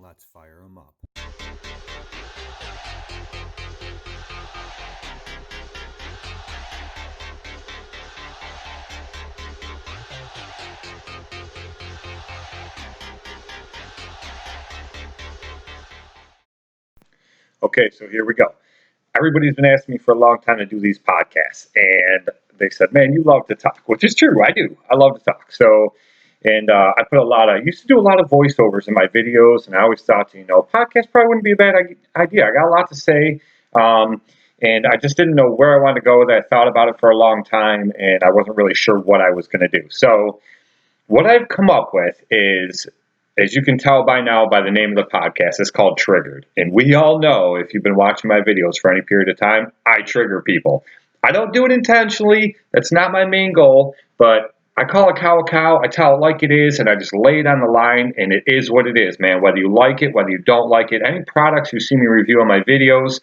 Let's fire them up. Okay, so here we go. Everybody's been asking me for a long time to do these podcasts, and they said, "Man, you love to talk," which is true. I do. I love to talk. So, and I put a lot of used to do a lot of voiceovers in my videos, and I always thought, podcast probably wouldn't be a bad idea. I got a lot to say, um, and I just didn't know where I wanted to go with it. I thought about it for a long time, and I wasn't really sure what I was going to do. So, what I've come up with is, as you can tell by now by the name of the podcast, it's called Triggered. And we all know, if you've been watching my videos for any period of time, I trigger people. I don't do it intentionally. That's not my main goal. But I call a cow, I tell it like it is, and I just lay it on the line, and it is what it is, man. Whether you like it, whether you don't like it, any products you see me review on my videos,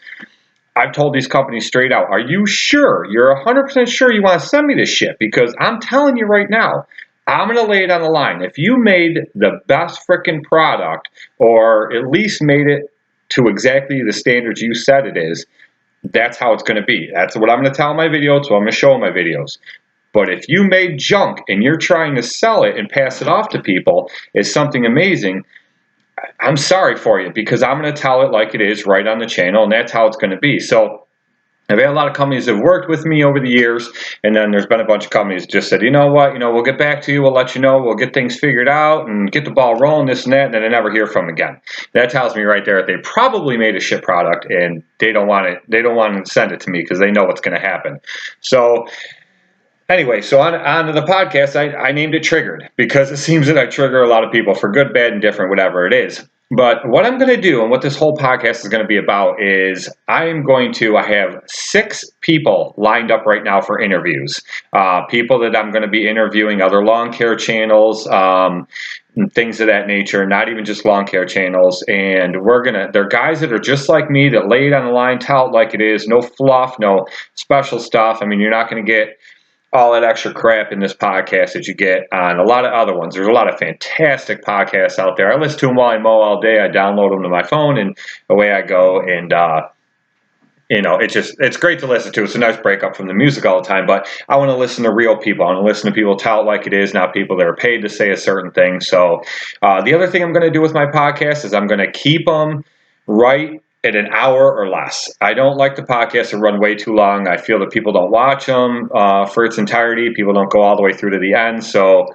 I've told these companies straight out, are you sure? You're 100% sure you want to send me this shit? Because I'm telling you right now, I'm going to lay it on the line. If you made the best freaking product, or at least made it to exactly the standards you said it is, that's how it's going to be. That's what I'm going to tell in my videos, so I'm going to show in my videos. But if you made junk and you're trying to sell it and pass it off to people as something amazing, I'm sorry for you, because I'm going to tell it like it is right on the channel, and that's how it's going to be. So I've had a lot of companies that have worked with me over the years, and then there's been a bunch of companies that just said, you know what, we'll get back to you, we'll let you know, we'll get things figured out and get the ball rolling, this and that, and then I never hear from them again. That tells me right there that they probably made a shit product and they don't want to send it to me because they know what's going to happen. So anyway, so on to the podcast, I named it Triggered because it seems that I trigger a lot of people for good, bad, and different, whatever it is. But what I'm going to do and what this whole podcast is going to be about is I have 6 people lined up right now for interviews. People that I'm going to be interviewing, other lawn care channels, and things of that nature, not even just lawn care channels. And they're guys that are just like me, that lay it on the line, tell it like it is, no fluff, no special stuff. I mean, you're not going to get all that extra crap in this podcast that you get on a lot of other ones. There's a lot of fantastic podcasts out there. I listen to them while I mow all day. I download them to my phone, and away I go. And it's great to listen to. It's a nice breakup from the music all the time. But I want to listen to real people. I want to listen to people tell it like it is, not people that are paid to say a certain thing. So the other thing I'm going to do with my podcast is I'm going to keep them right at an hour or less. I don't like the podcast to run way too long. I feel that people don't watch them for its entirety. People don't go all the way through to the end. So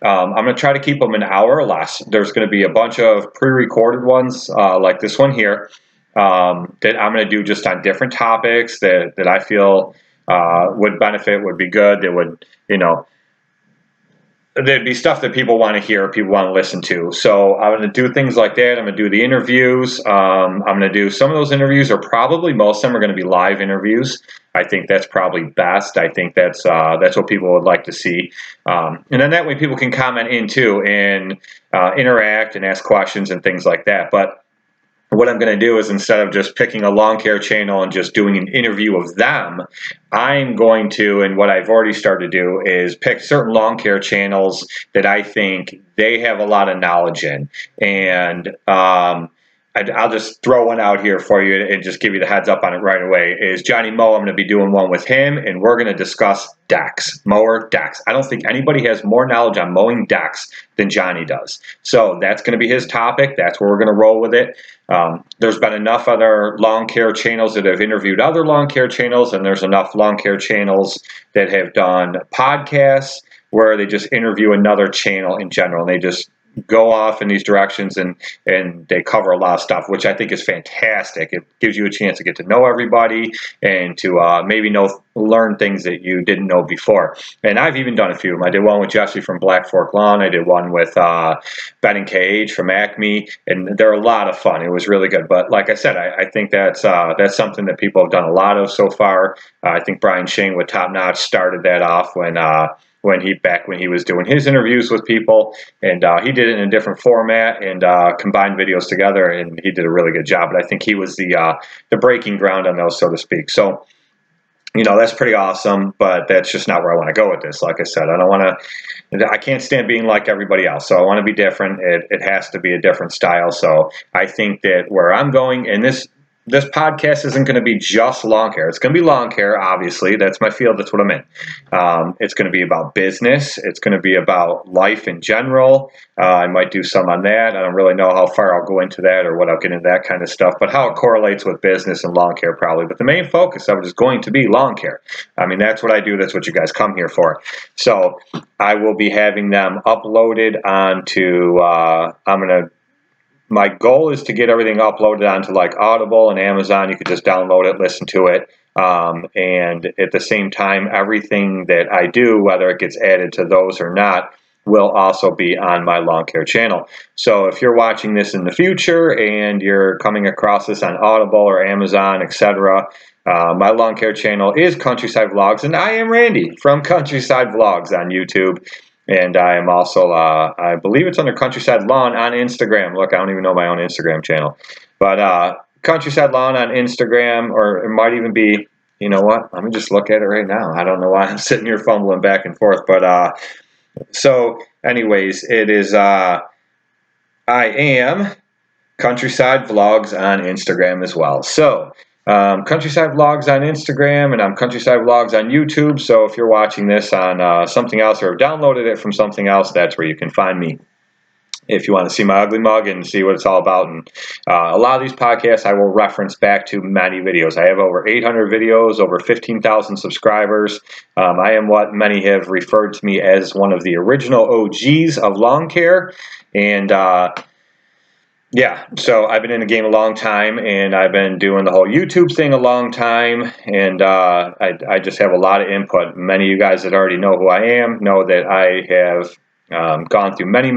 I'm going to try to keep them an hour or less. There's going to be a bunch of pre-recorded ones like this one here that I'm going to do just on different topics that I feel would benefit, would be good, that would, there'd be stuff that people want to hear, people want to listen to. So I'm going to do things like that. I'm going to do the interviews. I'm going to do some of those interviews, or probably most of them are going to be live interviews. I think that's probably best. I think that's what people would like to see. And then that way people can comment in too and interact and ask questions and things like that. But what I'm going to do is, instead of just picking a lawn care channel and just doing an interview of them, I'm going to, and what I've already started to do, is pick certain lawn care channels that I think they have a lot of knowledge in. And I'll just throw one out here for you and just give you the heads up on it right away. Is Johnny Mow. I'm going to be doing one with him, and we're going to discuss decks, mower decks. I don't think anybody has more knowledge on mowing decks than Johnny does. So that's going to be his topic. That's where we're going to roll with it. There's been enough other lawn care channels that have interviewed other lawn care channels, and there's enough lawn care channels that have done podcasts where they just interview another channel in general, and they just go off in these directions, and they cover a lot of stuff, which I think is fantastic. It gives you a chance to get to know everybody and to maybe learn things that you didn't know before. And I've even done a few of them. I did one with Jesse from Black Fork Lawn. I did one with Ben and KH from Acme, and they're a lot of fun. It was really good. But like I said, I think that's something that people have done a lot of so far. I think Brian Shane with Top Notch started that off when he was doing his interviews with people, and he did it in a different format and combined videos together, and he did a really good job. But I think he was the breaking ground on those, so to speak. So that's pretty awesome, but that's just not where I want to go with this. Like I said, I can't stand being like everybody else. So I want to be different. It has to be a different style. So I think that where I'm going, and this podcast isn't going to be just lawn care. It's going to be lawn care, obviously. That's my field. That's what I'm in. It's going to be about business. It's going to be about life in general. I might do some on that. I don't really know how far I'll go into that or what I'll get into that kind of stuff, but how it correlates with business and lawn care probably. But the main focus of it is going to be lawn care. I mean, that's what I do. That's what you guys come here for. So I will be having them uploaded onto, my goal is to get everything uploaded onto like Audible and Amazon. You could just download it, listen to it. And at the same time, everything that I do, whether it gets added to those or not, will also be on my lawn care channel. So if you're watching this in the future and you're coming across this on Audible or Amazon, etc., my lawn care channel is Countryside Vlogs, and I am Randy from Countryside Vlogs on YouTube. And I am also, I believe it's under Countryside Lawn on Instagram. Look, I don't even know my own Instagram channel. But Countryside Lawn on Instagram, or it might even be, you know what? Let me just look at it right now. I don't know why I'm sitting here fumbling back and forth. But so anyways, it is, I am Countryside Vlogs on Instagram as well. So Countryside Vlogs on Instagram, and I'm Countryside Vlogs on YouTube. So if you're watching this on something else or downloaded it from something else, that's where you can find me. If you want to see my ugly mug and see what it's all about. And a lot of these podcasts, I will reference back to many videos. I have over 800 videos, over 15,000 subscribers. I am what many have referred to me as one of the original OGs of lawn care. And yeah, so I've been in the game a long time, and I've been doing the whole YouTube thing a long time, and I just have a lot of input. Many of you guys that already know who I am know that I have gone through many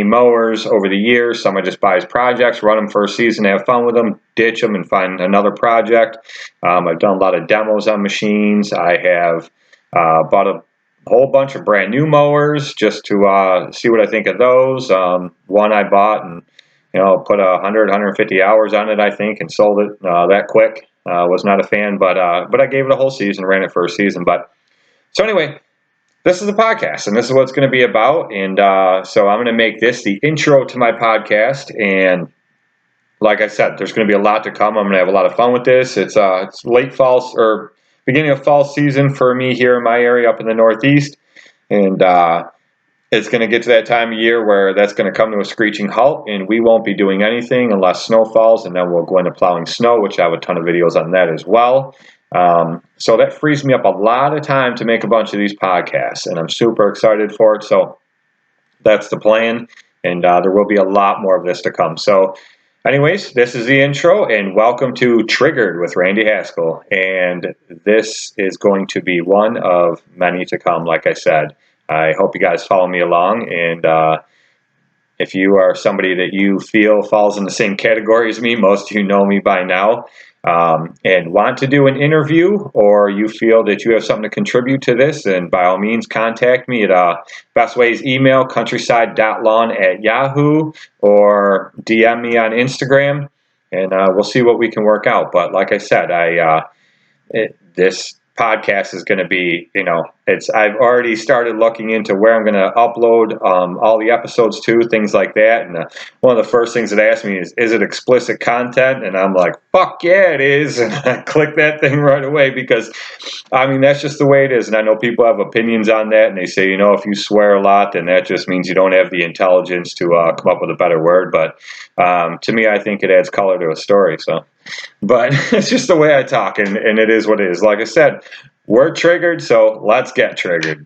mowers over the years. Some I just buy as projects, run them for a season, have fun with them, ditch them, and find another project. I've done a lot of demos on machines. I have bought a whole bunch of brand new mowers just to see what I think of those. One I bought and put 150 hours on it, I think, and sold it that quick. Was not a fan, but I gave it a whole season, ran it for a season. But so anyway, this is the podcast, and this is what it's going to be about. And so I'm going to make this the intro to my podcast. And like I said, there's going to be a lot to come. I'm going to have a lot of fun with this. It's late fall or beginning of fall season for me here in my area up in the Northeast, and it's going to get to that time of year where that's going to come to a screeching halt, and we won't be doing anything unless snow falls, and then we'll go into plowing snow, which I have a ton of videos on that as well. So that frees me up a lot of time to make a bunch of these podcasts, and I'm super excited for it. So that's the plan, and there will be a lot more of this to come. So anyways, this is the intro, and welcome to Triggered with Randy Haskell, and this is going to be one of many to come, like I said. I hope you guys follow me along, and if you are somebody that you feel falls in the same category as me, most of you know me by now, and want to do an interview, or you feel that you have something to contribute to this, then by all means contact me at best way is email countryside.lawn@yahoo, or DM me on Instagram, and we'll see what we can work out. But like I said, this podcast is going to be, I've already started looking into where I'm going to upload all the episodes to, things like that. And one of the first things that asked me is it explicit content? And I'm like, fuck yeah, it is. And I click that thing right away because, that's just the way it is. And I know people have opinions on that, and they say, if you swear a lot, then that just means you don't have the intelligence to come up with a better word. But to me, I think it adds color to a story. So. But it's just the way I talk, and it is what it is. Like I said, we're triggered, so let's get triggered.